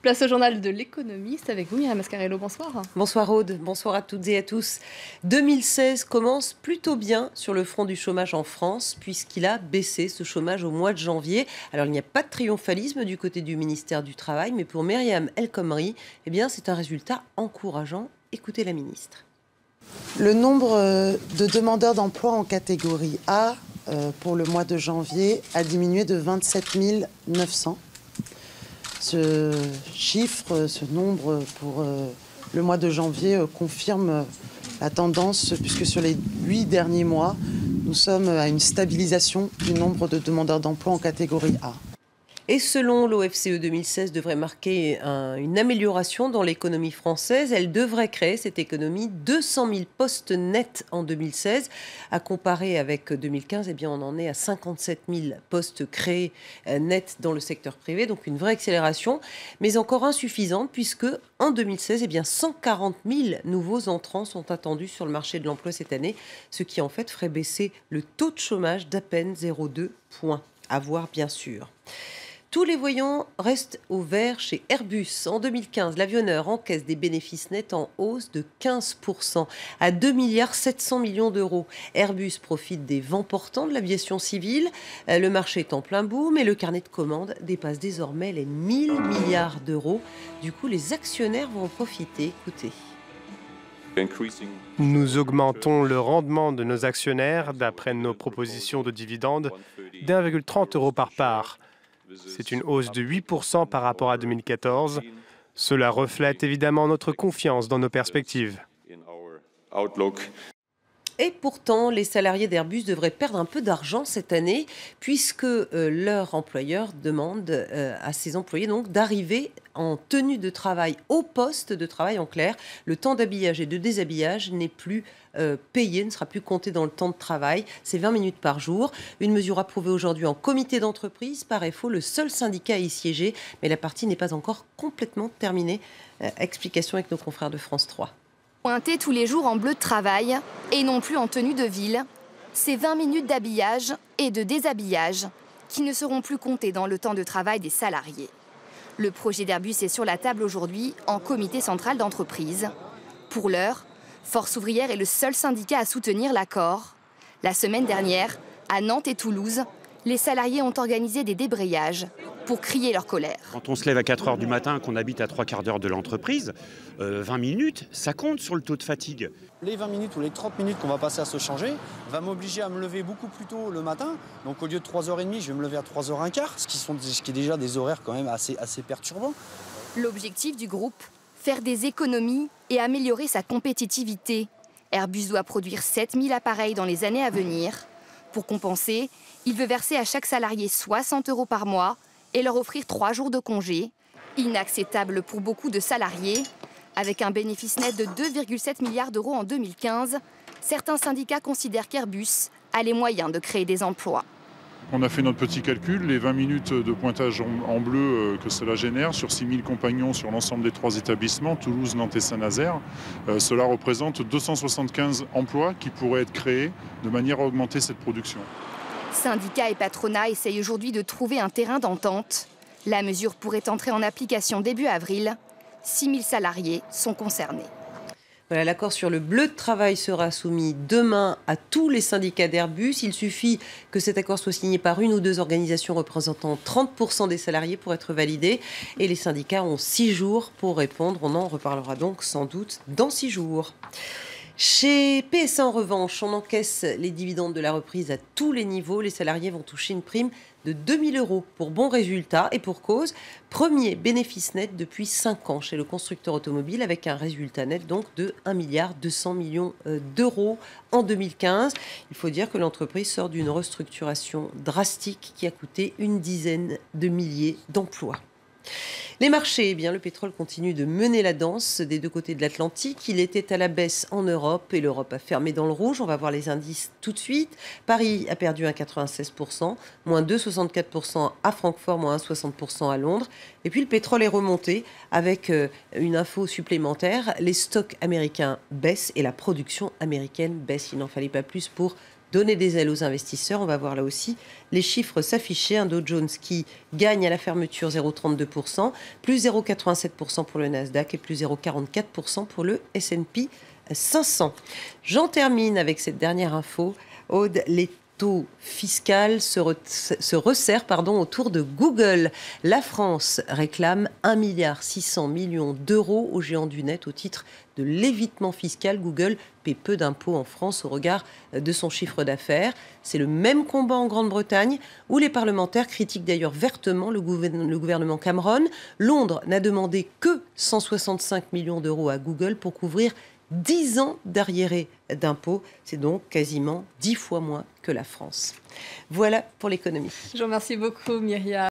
Place au journal de l'économiste avec vous, Myriam Mascarello. Bonsoir. Bonsoir Aude, bonsoir à toutes et à tous. 2016 commence plutôt bien sur le front du chômage en France, puisqu'il a baissé ce chômage au mois de janvier. Alors il n'y a pas de triomphalisme du côté du ministère du Travail, mais pour Myriam El Khomri, eh bien, c'est un résultat encourageant. Écoutez la ministre. Le nombre de demandeurs d'emploi en catégorie A pour le mois de janvier a diminué de 27 900. Ce chiffre, ce nombre pour le mois de janvier confirme la tendance, puisque sur les 8 derniers mois, nous sommes à une stabilisation du nombre de demandeurs d'emploi en catégorie A. Et selon l'OFCE, 2016 devrait marquer une amélioration dans l'économie française. Elle devrait créer, cette économie, 200 000 postes nets en 2016. À comparer avec 2015, eh bien, on en est à 57 000 postes créés nets dans le secteur privé. Donc une vraie accélération, mais encore insuffisante, puisque en 2016, eh bien, 140 000 nouveaux entrants sont attendus sur le marché de l'emploi cette année, ce qui en fait ferait baisser le taux de chômage d'à peine 0,2 points. À voir, bien sûr. Tous les voyants restent au vert chez Airbus. En 2015, l'avionneur encaisse des bénéfices nets en hausse de 15% à 2,7 milliards d'euros. Airbus profite des vents portants de l'aviation civile. Le marché est en plein boom et le carnet de commandes dépasse désormais les 1 000 milliards d'euros. Du coup, les actionnaires vont en profiter. Écoutez. Nous augmentons le rendement de nos actionnaires d'après nos propositions de dividendes d'1,30 € par part. C'est une hausse de 8% par rapport à 2014. Cela reflète évidemment notre confiance dans nos perspectives. Et pourtant, les salariés d'Airbus devraient perdre un peu d'argent cette année, puisque leur employeur demande à ses employés donc d'arriver en tenue de travail, au poste de travail en clair. Le temps d'habillage et de déshabillage n'est plus payé, ne sera plus compté dans le temps de travail. C'est 20 minutes par jour. Une mesure approuvée aujourd'hui en comité d'entreprise. Par EFO, le seul syndicat à y siéger, mais la partie n'est pas encore complètement terminée. Explication avec nos confrères de France 3. Pointer tous les jours en bleu de travail et non plus en tenue de ville, c'est 20 minutes d'habillage et de déshabillage qui ne seront plus comptés dans le temps de travail des salariés. Le projet d'Airbus est sur la table aujourd'hui en comité central d'entreprise. Pour l'heure, Force ouvrière est le seul syndicat à soutenir l'accord. La semaine dernière, à Nantes et Toulouse, les salariés ont organisé des débrayages pour crier leur colère. Quand on se lève à 4 heures du matin, qu'on habite à 3/4 d'heure de l'entreprise, 20 minutes, ça compte sur le taux de fatigue. Les 20 minutes ou les 30 minutes qu'on va passer à se changer va m'obliger à me lever beaucoup plus tôt le matin. Donc au lieu de 3h30, je vais me lever à 3h15, ce qui est déjà des horaires quand même assez perturbants. L'objectif du groupe, faire des économies et améliorer sa compétitivité. Airbus doit produire 7000 appareils dans les années à venir. Pour compenser, il veut verser à chaque salarié 60 € par mois et leur offrir 3 jours de congé. Inacceptable pour beaucoup de salariés. Avec un bénéfice net de 2,7 milliards d'euros en 2015, certains syndicats considèrent qu'Airbus a les moyens de créer des emplois. On a fait notre petit calcul, les 20 minutes de pointage en bleu que cela génère sur 6000 compagnons sur l'ensemble des 3 établissements, Toulouse, Nantes et Saint-Nazaire. Cela représente 275 emplois qui pourraient être créés de manière à augmenter cette production. Syndicats et patronat essayent aujourd'hui de trouver un terrain d'entente. La mesure pourrait entrer en application début avril. 6000 salariés sont concernés. Voilà, l'accord sur le bleu de travail sera soumis demain à tous les syndicats d'Airbus. Il suffit que cet accord soit signé par une ou deux organisations représentant 30% des salariés pour être validé. Et les syndicats ont 6 jours pour répondre. On en reparlera donc sans doute dans 6 jours. Chez PSA, en revanche, on encaisse les dividendes de la reprise à tous les niveaux. Les salariés vont toucher une prime de 2 000 € pour bons résultats et pour cause. Premier bénéfice net depuis 5 ans chez le constructeur automobile avec un résultat net donc de 1,2 milliard d'euros en 2015. Il faut dire que l'entreprise sort d'une restructuration drastique qui a coûté une dizaine de milliers d'emplois. Les marchés, eh bien, le pétrole continue de mener la danse des deux côtés de l'Atlantique. Il était à la baisse en Europe et l'Europe a fermé dans le rouge. On va voir les indices tout de suite. Paris a perdu 1,96%, moins 2,64% à Francfort, moins 1,60% à Londres. Et puis le pétrole est remonté avec une info supplémentaire. Les stocks américains baissent et la production américaine baisse. Il n'en fallait pas plus pour donner des ailes aux investisseurs. On va voir là aussi les chiffres s'afficher. Un Dow Jones qui gagne à la fermeture 0,32%, plus 0,87% pour le Nasdaq et plus 0,44% pour le S&P 500. J'en termine avec cette dernière info. Aude, les taux fiscal se resserre autour de Google. La France réclame 1,6 milliard d'euros au géant du net au titre de l'évitement fiscal. Google paie peu d'impôts en France au regard de son chiffre d'affaires. C'est le même combat en Grande-Bretagne où les parlementaires critiquent d'ailleurs vertement le gouvernement Cameron. Londres n'a demandé que 165 millions d'euros à Google pour couvrir 10 ans d'arriérés d'impôts. C'est donc quasiment 10 fois moins que la France. Voilà pour l'économie. Je vous remercie beaucoup, Myriam.